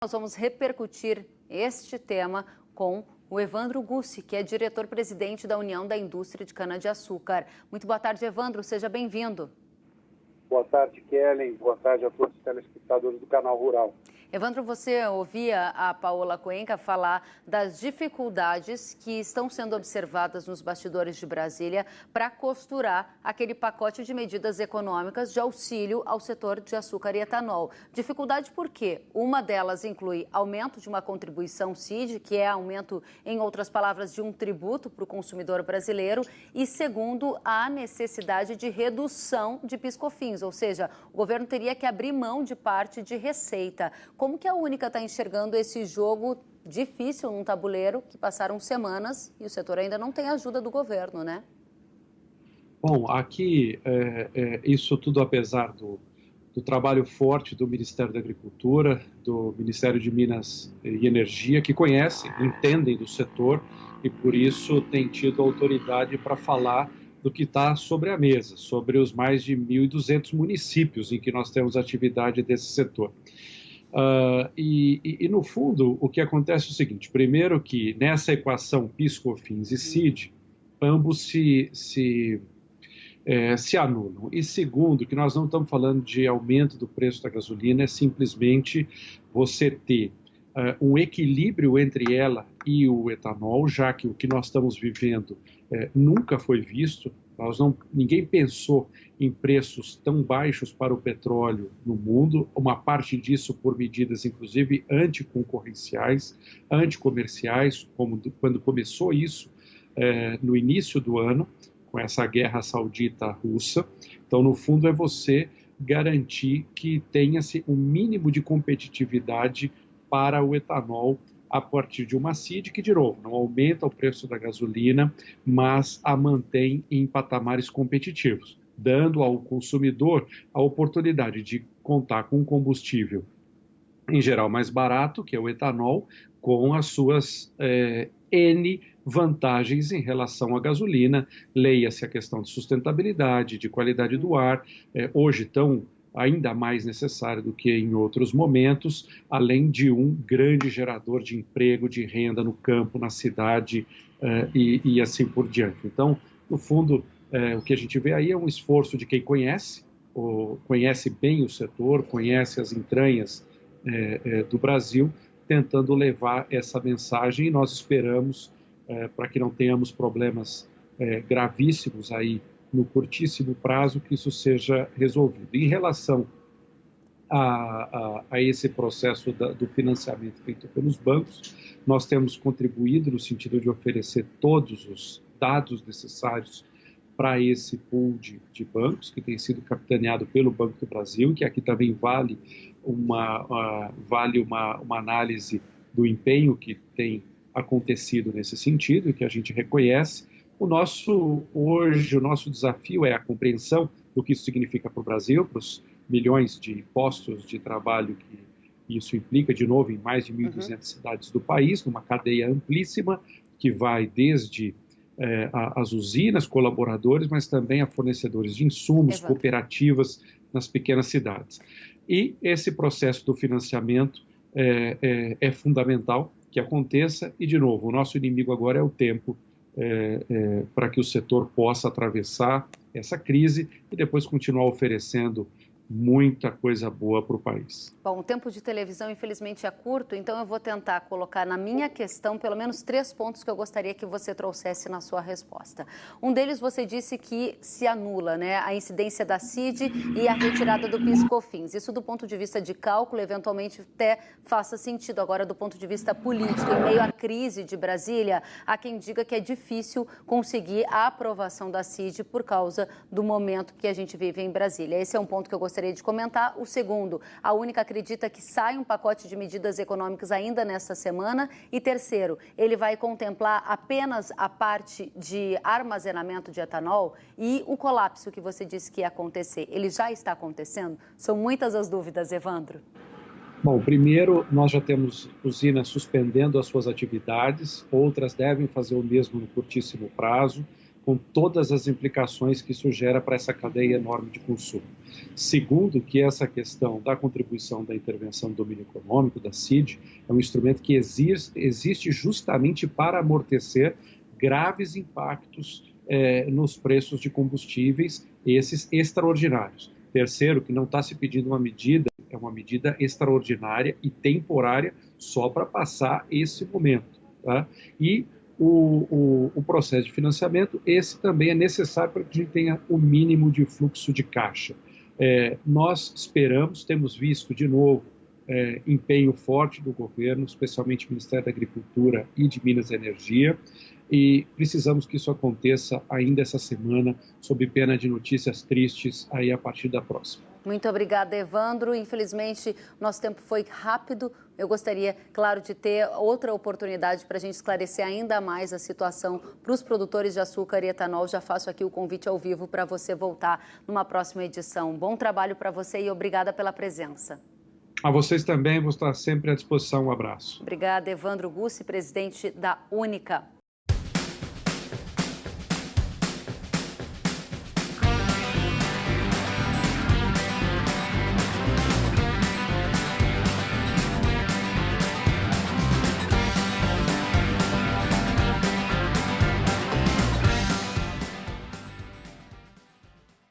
Nós vamos repercutir este tema com o Evandro Gussi, que é diretor-presidente da União da Indústria de Cana-de-Açúcar. Muito boa tarde, Evandro. Seja bem-vindo. Boa tarde, Kellen. Boa tarde a todos os telespectadores do Canal Rural. Evandro, você ouvia a Paola Cuenca falar das dificuldades que estão sendo observadas nos bastidores de Brasília para costurar aquele pacote de medidas econômicas de auxílio ao setor de açúcar e etanol. Dificuldade por quê? Uma delas inclui aumento de uma contribuição CID, que é aumento, em outras palavras, de um tributo para o consumidor brasileiro, e segundo, a necessidade de redução de PIS/COFINS, ou seja, o governo teria que abrir mão de parte de receita. Como que a Única está enxergando esse jogo difícil num tabuleiro que passaram semanas e o setor ainda não tem ajuda do governo, né? Bom, aqui isso tudo apesar do trabalho forte do Ministério da Agricultura, do Ministério de Minas e Energia, que conhecem, entendem do setor e por isso tem tido autoridade para falar do que está sobre a mesa, sobre os mais de 1.200 municípios em que nós temos atividade desse setor. No fundo, o que acontece é o seguinte: primeiro que nessa equação PIS/COFINS e CID, ambos se anulam. E segundo, que nós não estamos falando de aumento do preço da gasolina, é simplesmente você ter um equilíbrio entre ela e o etanol, já que o que nós estamos vivendo nunca foi visto. Ninguém pensou em preços tão baixos para o petróleo no mundo, uma parte disso por medidas, inclusive, anticoncorrenciais, anticomerciais, como quando começou isso no início do ano, com essa guerra saudita-russa. Então, no fundo, é você garantir que tenha-se um mínimo de competitividade para o etanol a partir de uma CID que, de novo, não aumenta o preço da gasolina, mas a mantém em patamares competitivos, dando ao consumidor a oportunidade de contar com um combustível, em geral, mais barato, que é o etanol, com as suas N vantagens em relação à gasolina. Leia-se a questão de sustentabilidade, de qualidade do ar, hoje tão ainda mais necessário do que em outros momentos, além de um grande gerador de emprego, de renda no campo, na cidade e assim por diante. Então, no fundo, o que a gente vê aí é um esforço de quem conhece bem o setor, conhece as entranhas do Brasil, tentando levar essa mensagem, e nós esperamos, para que não tenhamos problemas gravíssimos aí no curtíssimo prazo, que isso seja resolvido. Em relação a esse processo do financiamento feito pelos bancos, nós temos contribuído no sentido de oferecer todos os dados necessários para esse pool de bancos, que tem sido capitaneado pelo Banco do Brasil, que aqui também vale uma análise do empenho que tem acontecido nesse sentido, e que a gente reconhece. Hoje o nosso desafio é a compreensão do que isso significa para o Brasil, para os milhões de postos de trabalho que isso implica, de novo, em mais de 1.200 cidades do país, numa cadeia amplíssima, que vai desde as usinas, colaboradores, mas também a fornecedores de insumos, cooperativas nas pequenas cidades. E esse processo do financiamento é fundamental que aconteça, e, de novo, o nosso inimigo agora é o tempo, para que o setor possa atravessar essa crise e depois continuar oferecendo muita coisa boa para o país. Bom, o tempo de televisão, infelizmente, é curto, então eu vou tentar colocar na minha questão pelo menos 3 pontos que eu gostaria que você trouxesse na sua resposta. Um deles, você disse que se anula, né, a incidência da CID e a retirada do PIS/COFINS. Isso, do ponto de vista de cálculo, eventualmente até faça sentido. Agora, do ponto de vista político, em meio à crise de Brasília, há quem diga que é difícil conseguir a aprovação da CID por causa do momento que a gente vive em Brasília. Esse é um ponto que eu gostaria de comentar. O segundo, a Única acredita que sai um pacote de medidas econômicas ainda nesta semana. E terceiro, ele vai contemplar apenas a parte de armazenamento de etanol, e o colapso que você disse que ia acontecer, ele já está acontecendo? São muitas as dúvidas, Evandro. Bom, primeiro, nós já temos usinas suspendendo as suas atividades, outras devem fazer o mesmo no curtíssimo prazo. com todas as implicações que isso gera para essa cadeia enorme de consumo. Segundo, que essa questão da contribuição da intervenção do domínio econômico, da CID, é um instrumento que existe justamente para amortecer graves impactos nos preços de combustíveis, esses extraordinários. Terceiro, que não está se pedindo uma medida, é uma medida extraordinária e temporária só para passar esse momento. Tá? E o processo de financiamento, esse também é necessário para que a gente tenha o mínimo de fluxo de caixa. Nós esperamos, temos visto de novo empenho forte do governo, especialmente do Ministério da Agricultura e de Minas e Energia, e precisamos que isso aconteça ainda essa semana, sob pena de notícias tristes aí a partir da próxima. Muito obrigada, Evandro. Infelizmente, nosso tempo foi rápido. Eu gostaria, claro, de ter outra oportunidade para a gente esclarecer ainda mais a situação para os produtores de açúcar e etanol. Já faço aqui o convite ao vivo para você voltar numa próxima edição. Bom trabalho para você e obrigada pela presença. A vocês também, vou estar sempre à disposição. Um abraço. Obrigada, Evandro Gussi, presidente da Única.